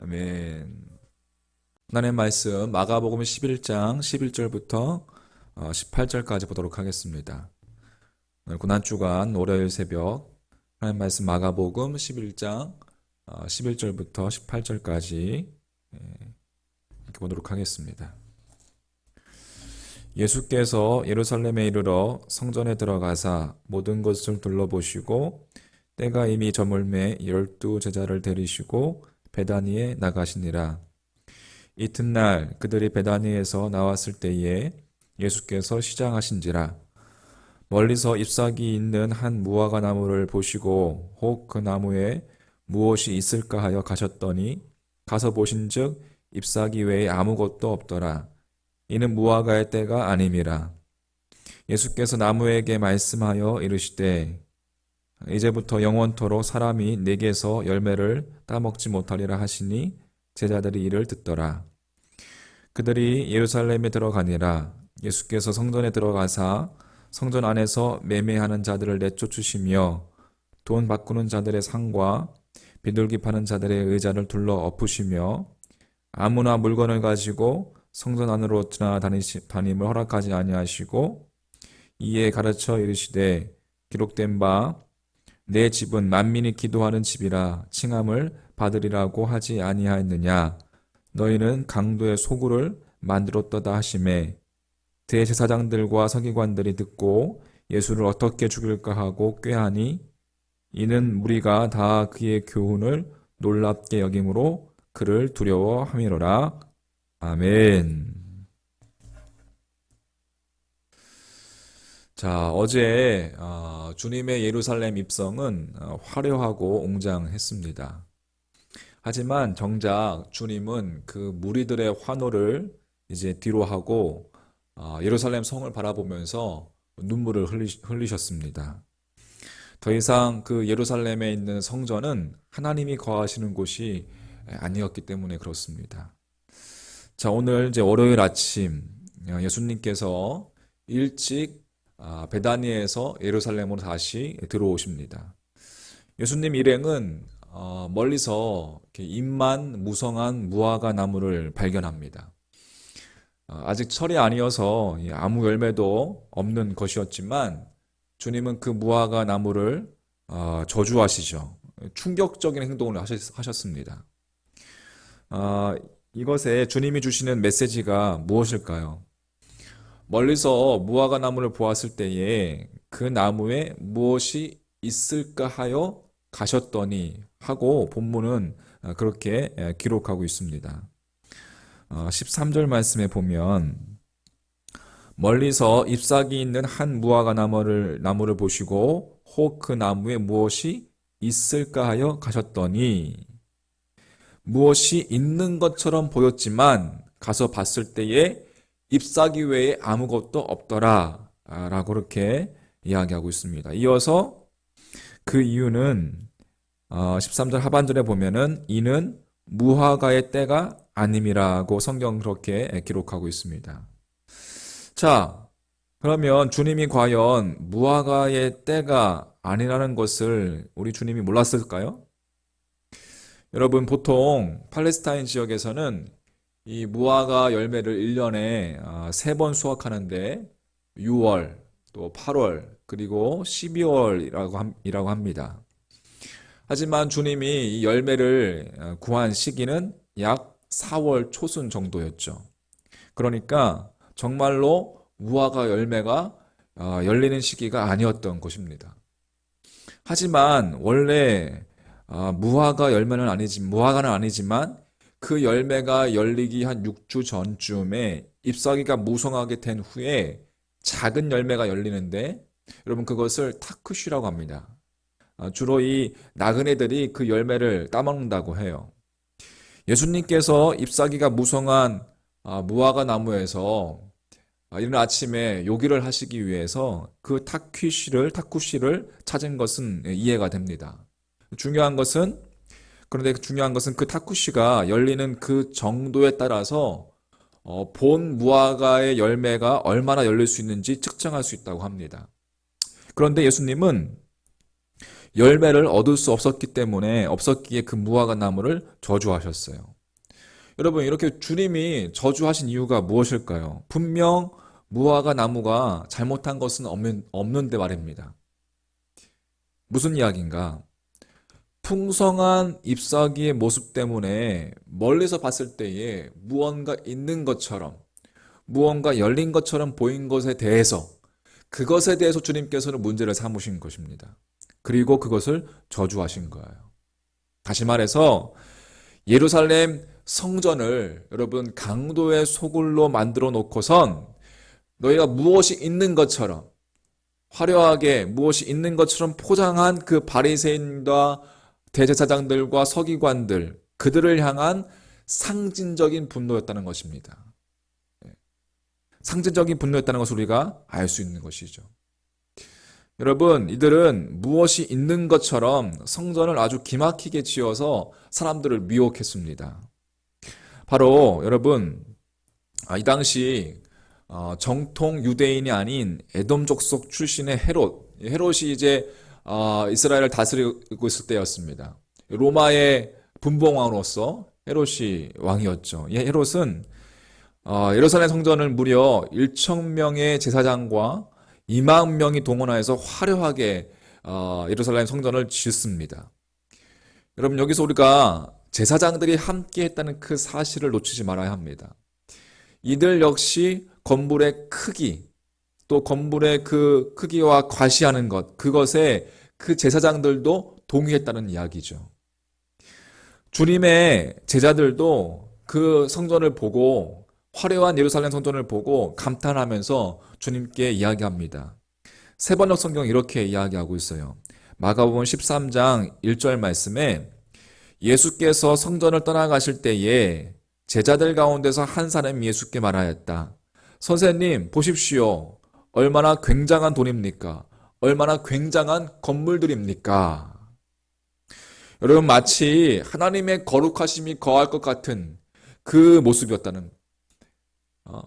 아멘. 하나님의 말씀 마가복음 11장 11절부터 18절까지 보도록 하겠습니다. 오늘 고난주간 월요일 새벽 하나님의 말씀 마가복음 11장 11절부터 18절까지 이렇게 보도록 하겠습니다. 예수께서 예루살렘에 이르러 성전에 들어가사 모든 것을 둘러보시고 때가 이미 저물매 12 제자를 데리시고 베다니에 나가시니라. 이튿날 그들이 베다니에서 나왔을 때에 예수께서 시장하신지라. 멀리서 잎사귀 있는 한 무화과 나무를 보시고 혹 그 나무에 무엇이 있을까 하여 가셨더니 가서 보신즉 잎사귀 외에 아무것도 없더라. 이는 무화과의 때가 아님이라. 예수께서 나무에게 말씀하여 이르시되 이제부터 영원토록 사람이 내게서 열매를 따먹지 못하리라 하시니 제자들이 이를 듣더라. 그들이 예루살렘에 들어가니라. 예수께서 성전에 들어가사 성전 안에서 매매하는 자들을 내쫓으시며 돈 바꾸는 자들의 상과 비둘기 파는 자들의 의자를 둘러 엎으시며 아무나 물건을 가지고 성전 안으로 지나다님을 허락하지 아니하시고 이에 가르쳐 이르시되 기록된 바 내 집은 만민이 기도하는 집이라 칭함을 받으리라고 하지 아니하였느냐. 너희는 강도의 소굴을 만들었도다 하시매 대제사장들과 서기관들이 듣고 예수를 어떻게 죽일까 하고 꾀하니 이는 무리가 다 그의 교훈을 놀랍게 여김으로 그를 두려워함이로라. 아멘. 자, 어제 주님의 예루살렘 입성은 화려하고 웅장했습니다. 하지만 정작 주님은 그 무리들의 환호를 이제 뒤로 하고 예루살렘 성을 바라보면서 눈물을 흘리셨습니다. 더 이상 그 예루살렘에 있는 성전은 하나님이 거하시는 곳이 아니었기 때문에 그렇습니다. 자, 오늘 이제 월요일 아침 예수님께서 일찍 베다니에서 예루살렘으로 다시 들어오십니다. 예수님 일행은 멀리서 잎만 무성한 무화과 나무를 발견합니다. 아직 철이 아니어서 아무 열매도 없는 것이었지만 주님은 그 무화과 나무를 저주하시죠. 충격적인 행동을 하셨습니다. 이것에 주님이 주시는 메시지가 무엇일까요? 멀리서 무화과 나무를 보았을 때에 그 나무에 무엇이 있을까 하여 가셨더니 하고 본문은 그렇게 기록하고 있습니다. 13절 말씀에 보면 멀리서 잎사귀 있는 한 무화과 나무를 보시고 혹 그 나무에 무엇이 있을까 하여 가셨더니 무엇이 있는 것처럼 보였지만 가서 봤을 때에 잎사귀 외에 아무것도 없더라 라고 그렇게 이야기하고 있습니다. 이어서 그 이유는 13절 하반절에 보면은 이는 무화과의 때가 아님이라고 성경 그렇게 기록하고 있습니다. 자, 그러면 주님이 과연 무화과의 때가 아니라는 것을 우리 주님이 몰랐을까요? 여러분, 보통 팔레스타인 지역에서는 이 무화과 열매를 1년에 3번 수확하는데 6월, 또 8월, 그리고 12월이라고 합니다. 하지만 주님이 이 열매를 구한 시기는 약 4월 초순 정도였죠. 그러니까 정말로 무화과 열매가 열리는 시기가 아니었던 것입니다. 하지만 원래 무화과는 아니지만 그 열매가 열리기 한 6주 전쯤에 잎사귀가 무성하게 된 후에 작은 열매가 열리는데 여러분 그것을 타크쉬라고 합니다. 주로 이 나그네들이 그 열매를 따먹는다고 해요. 예수님께서 잎사귀가 무성한 무화과 나무에서 이른 아침에 요기를 하시기 위해서 그 타쿠시를 찾은 것은 이해가 됩니다. 그런데 중요한 것은 그 타쿠시가 열리는 그 정도에 따라서 본 무화과의 열매가 얼마나 열릴 수 있는지 측정할 수 있다고 합니다. 그런데 예수님은 열매를 얻을 수 없었기에 그 무화과 나무를 저주하셨어요. 여러분, 이렇게 주님이 저주하신 이유가 무엇일까요? 분명 무화과 나무가 잘못한 것은 없는데 말입니다. 무슨 이야기인가? 풍성한 잎사귀의 모습 때문에 멀리서 봤을 때에 무언가 있는 것처럼, 무언가 열린 것처럼 보인 것에 대해서, 그것에 대해서 주님께서는 문제를 삼으신 것입니다. 그리고 그것을 저주하신 거예요. 다시 말해서 예루살렘 성전을 여러분 강도의 소굴로 만들어 놓고선 너희가 무엇이 있는 것처럼, 화려하게 무엇이 있는 것처럼 포장한 그 바리새인과 대제사장들과 서기관들, 그들을 향한 상징적인 분노였다는 것입니다. 상징적인 분노였다는 것을 우리가 알 수 있는 것이죠. 여러분, 이들은 무엇이 있는 것처럼 성전을 아주 기막히게 지어서 사람들을 미혹했습니다. 바로 여러분, 이 당시 정통 유대인이 아닌 에돔 족속 출신의 헤롯이 이제 이스라엘을 다스리고 있을 때였습니다. 로마의 분봉왕으로서 헤롯이 왕이었죠. 이 헤롯은 예루살렘 성전을 무려 1,000명의 제사장과 2만 명이 동원하여서 화려하게 예루살렘 성전을 짓습니다. 여러분, 여기서 우리가 제사장들이 함께 했다는 그 사실을 놓치지 말아야 합니다. 이들 역시 건물의 크기, 또 건물의 그 크기와 과시하는 것, 그것에 그 제사장들도 동의했다는 이야기죠. 주님의 제자들도 그 성전을 보고, 화려한 예루살렘 성전을 보고 감탄하면서 주님께 이야기합니다. 세번역 성경 이렇게 이야기하고 있어요. 마가복음 13장 1절 말씀에 예수께서 성전을 떠나가실 때에 제자들 가운데서 한 사람이 예수께 말하였다. 선생님, 보십시오. 얼마나 굉장한 돈입니까? 얼마나 굉장한 건물들입니까? 여러분, 마치 하나님의 거룩하심이 거할 것 같은 그 모습이었다는,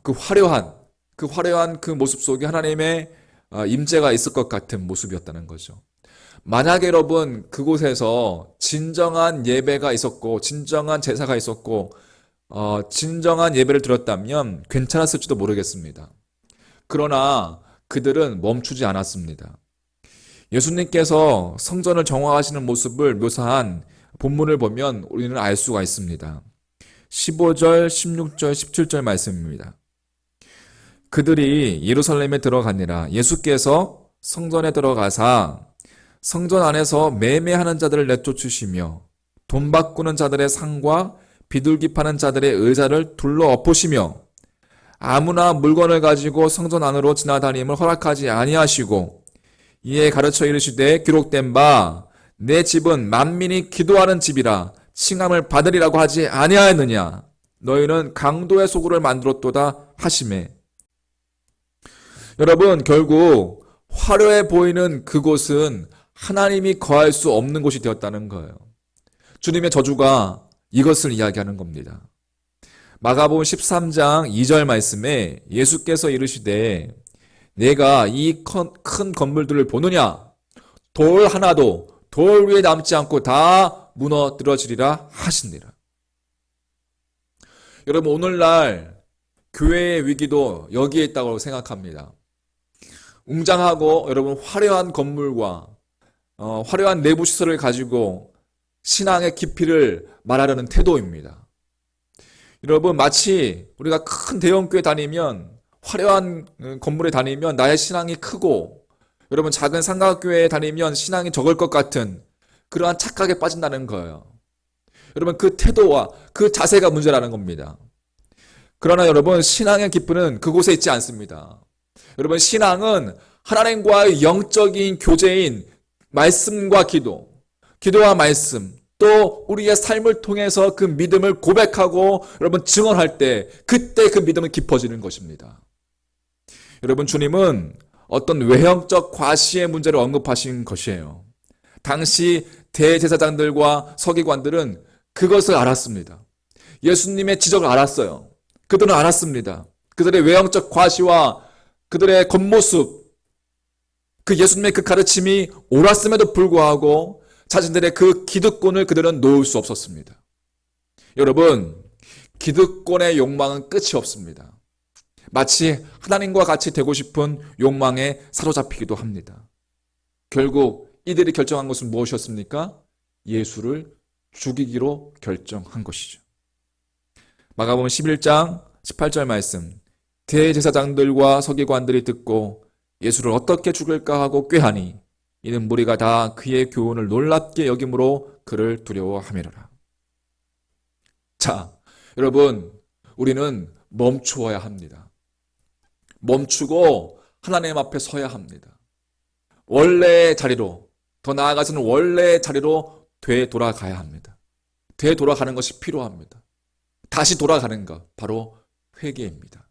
그 화려한 그 모습 속에 하나님의 임재가 있을 것 같은 모습이었다는 거죠. 만약에 여러분 그곳에서 진정한 예배가 있었고 진정한 제사가 있었고 진정한 예배를 드렸다면 괜찮았을지도 모르겠습니다. 그러나 그들은 멈추지 않았습니다. 예수님께서 성전을 정화하시는 모습을 묘사한 본문을 보면 우리는 알 수가 있습니다. 15절, 16절, 17절 말씀입니다. 그들이 예루살렘에 들어가니라. 예수께서 성전에 들어가사 성전 안에서 매매하는 자들을 내쫓으시며 돈 바꾸는 자들의 상과 비둘기 파는 자들의 의자를 둘러 엎으시며 아무나 물건을 가지고 성전 안으로 지나다님을 허락하지 아니하시고 이에 가르쳐 이르시되 기록된 바 내 집은 만민이 기도하는 집이라 칭함을 받으리라고 하지 아니하였느냐. 너희는 강도의 소굴을 만들었도다 하시매. 여러분, 결국 화려해 보이는 그곳은 하나님이 거할 수 없는 곳이 되었다는 거예요. 주님의 저주가 이것을 이야기하는 겁니다. 마가복음 13장 2절 말씀에 예수께서 이르시되 내가 이 큰 건물들을 보느냐? 돌 하나도 돌 위에 남지 않고 다 무너뜨려지리라 하시니라. 여러분, 오늘날 교회의 위기도 여기에 있다고 생각합니다. 웅장하고 여러분 화려한 건물과 화려한 내부 시설을 가지고 신앙의 깊이를 말하려는 태도입니다. 여러분, 마치 우리가 큰 대형교회 다니면 화려한 건물에 다니면 나의 신앙이 크고 여러분 작은 삼각교회에 다니면 신앙이 적을 것 같은 그러한 착각에 빠진다는 거예요. 여러분, 그 태도와 그 자세가 문제라는 겁니다. 그러나 여러분, 신앙의 깊이는 그곳에 있지 않습니다. 여러분, 신앙은 하나님과의 영적인 교제인 말씀과 기도와 말씀, 또 우리의 삶을 통해서 그 믿음을 고백하고 여러분 증언할 때 그때 그 믿음은 깊어지는 것입니다. 여러분, 주님은 어떤 외형적 과시의 문제를 언급하신 것이에요. 당시 대제사장들과 서기관들은 그것을 알았습니다. 예수님의 지적을 알았어요. 그들은 알았습니다. 그들의 외형적 과시와 그들의 겉모습, 그 예수님의 그 가르침이 옳았음에도 불구하고 자신들의 그 기득권을 그들은 놓을 수 없었습니다. 여러분, 기득권의 욕망은 끝이 없습니다. 마치 하나님과 같이 되고 싶은 욕망에 사로잡히기도 합니다. 결국 이들이 결정한 것은 무엇이었습니까? 예수를 죽이기로 결정한 것이죠. 마가복음 11장 18절 말씀. 대제사장들과 서기관들이 듣고 예수를 어떻게 죽일까 하고 꾀하니 이는 무리가 다 그의 교훈을 놀랍게 여김으로 그를 두려워하미로라. 자, 여러분, 우리는 멈추어야 합니다. 멈추고 하나님 앞에 서야 합니다. 원래의 자리로, 더 나아가서는 원래의 자리로 되돌아가야 합니다. 되돌아가는 것이 필요합니다. 다시 돌아가는 것, 바로 회개입니다.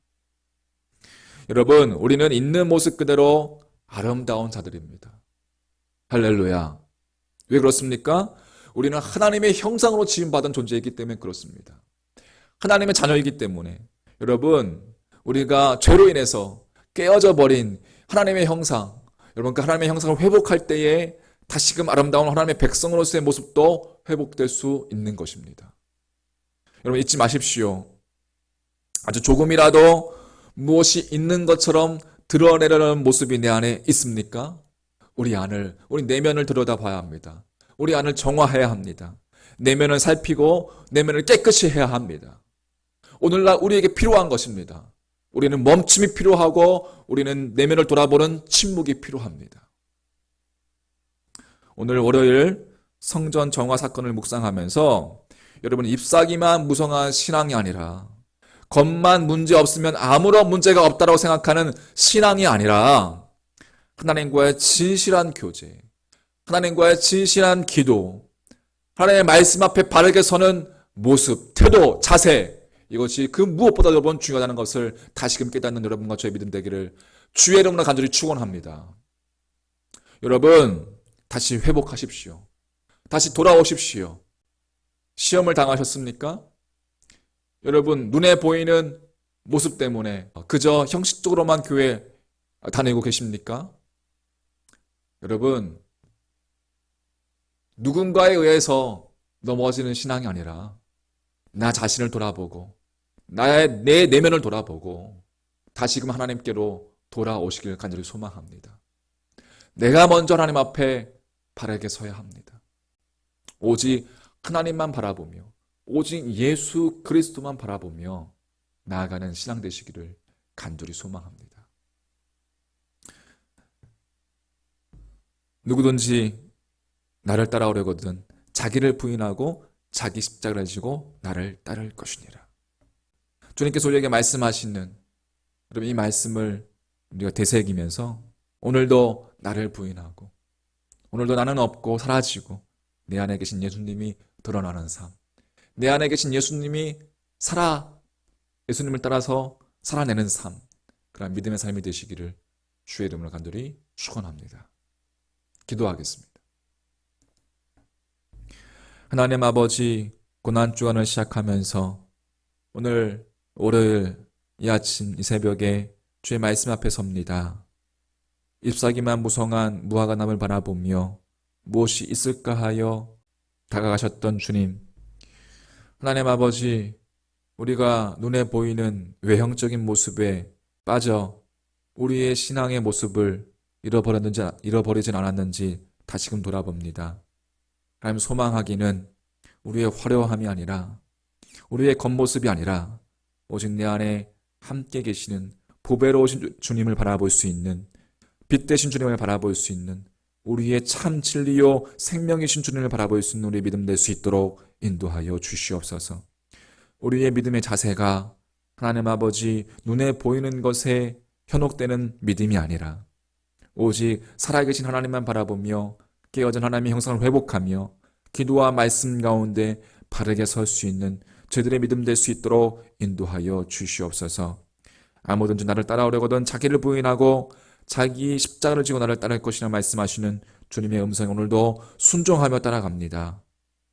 여러분, 우리는 있는 모습 그대로 아름다운 자들입니다. 할렐루야. 왜 그렇습니까? 우리는 하나님의 형상으로 지음받은 존재이기 때문에 그렇습니다. 하나님의 자녀이기 때문에. 여러분, 우리가 죄로 인해서 깨어져 버린 하나님의 형상, 여러분 그 하나님의 형상을 회복할 때에 다시금 아름다운 하나님의 백성으로서의 모습도 회복될 수 있는 것입니다. 여러분 잊지 마십시오. 아주 조금이라도 무엇이 있는 것처럼 드러내려는 모습이 내 안에 있습니까? 우리 내면을 들여다봐야 합니다. 우리 안을 정화해야 합니다. 내면을 살피고 내면을 깨끗이 해야 합니다. 오늘날 우리에게 필요한 것입니다. 우리는 멈춤이 필요하고 우리는 내면을 돌아보는 침묵이 필요합니다. 오늘 월요일 성전 정화 사건을 묵상하면서 여러분 잎사귀만 무성한 신앙이 아니라 겉만 문제 없으면 아무런 문제가 없다고 생각하는 신앙이 아니라 하나님과의 진실한 교제, 하나님과의 진실한 기도, 하나님의 말씀 앞에 바르게 서는 모습, 태도, 자세, 이것이 그 무엇보다 여러분 중요하다는 것을 다시금 깨닫는 여러분과 저의 믿음 되기를 주의 이름으로 간절히 축원합니다. 여러분 다시 회복하십시오. 다시 돌아오십시오. 시험을 당하셨습니까? 여러분 눈에 보이는 모습 때문에 그저 형식적으로만 교회 다니고 계십니까? 여러분 누군가에 의해서 넘어지는 신앙이 아니라 나 자신을 돌아보고 내 내면을 돌아보고 다시금 하나님께로 돌아오시길 간절히 소망합니다. 내가 먼저 하나님 앞에 바르게 서야 합니다. 오직 하나님만 바라보며 오직 예수 그리스도만 바라보며 나아가는 신앙 되시기를 간절히 소망합니다. 누구든지 나를 따라오려거든 자기를 부인하고 자기 십자가를 지고 나를 따를 것이니라. 주님께서 우리에게 말씀하시는 여러분 이 말씀을 우리가 되새기면서 오늘도 나를 부인하고 오늘도 나는 없고 사라지고 내 안에 계신 예수님이 드러나는 삶, 내 안에 계신 예수님을 따라서 살아내는 삶, 그런 믿음의 삶이 되시기를 주의 이름으로 간절히 축원합니다. 기도하겠습니다. 하나님 아버지, 고난주간을 시작하면서 오늘 월요일 이 아침 이 새벽에 주의 말씀 앞에 섭니다. 잎사귀만 무성한 무화과나무를 바라보며 무엇이 있을까 하여 다가가셨던 주님, 하나님 아버지, 우리가 눈에 보이는 외형적인 모습에 빠져 우리의 신앙의 모습을 잃어버리진 않았는지 다시금 돌아봅니다. 하나님 소망하기는 우리의 화려함이 아니라 우리의 겉모습이 아니라 오직 내 안에 함께 계시는 보배로우신 주님을 바라볼 수 있는 빛 되신 주님을 바라볼 수 있는 우리의 참 진리요 생명이신 주님을 바라볼 수 있는 우리의 믿음 될 수 있도록 인도하여 주시옵소서. 우리의 믿음의 자세가 하나님 아버지 눈에 보이는 것에 현혹되는 믿음이 아니라 오직 살아계신 하나님만 바라보며 깨어진 하나님의 형상을 회복하며 기도와 말씀 가운데 바르게 설 수 있는 저희들의 믿음 될 수 있도록 인도하여 주시옵소서. 아무든지 나를 따라오려거든 자기를 부인하고 자기 십자가를 지고 나를 따를 것이라 말씀하시는 주님의 음성에 오늘도 순종하며 따라갑니다.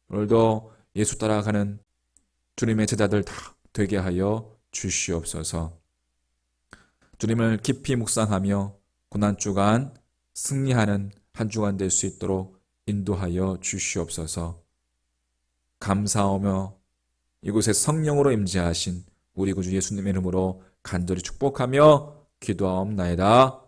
오늘도 예수 따라가는 주님의 제자들 다 되게 하여 주시옵소서. 주님을 깊이 묵상하며 고난주간 승리하는 한 주간 될 수 있도록 인도하여 주시옵소서. 감사하며 이곳에 성령으로 임재하신 우리 구주 예수님의 이름으로 간절히 축복하며 기도하옵나이다.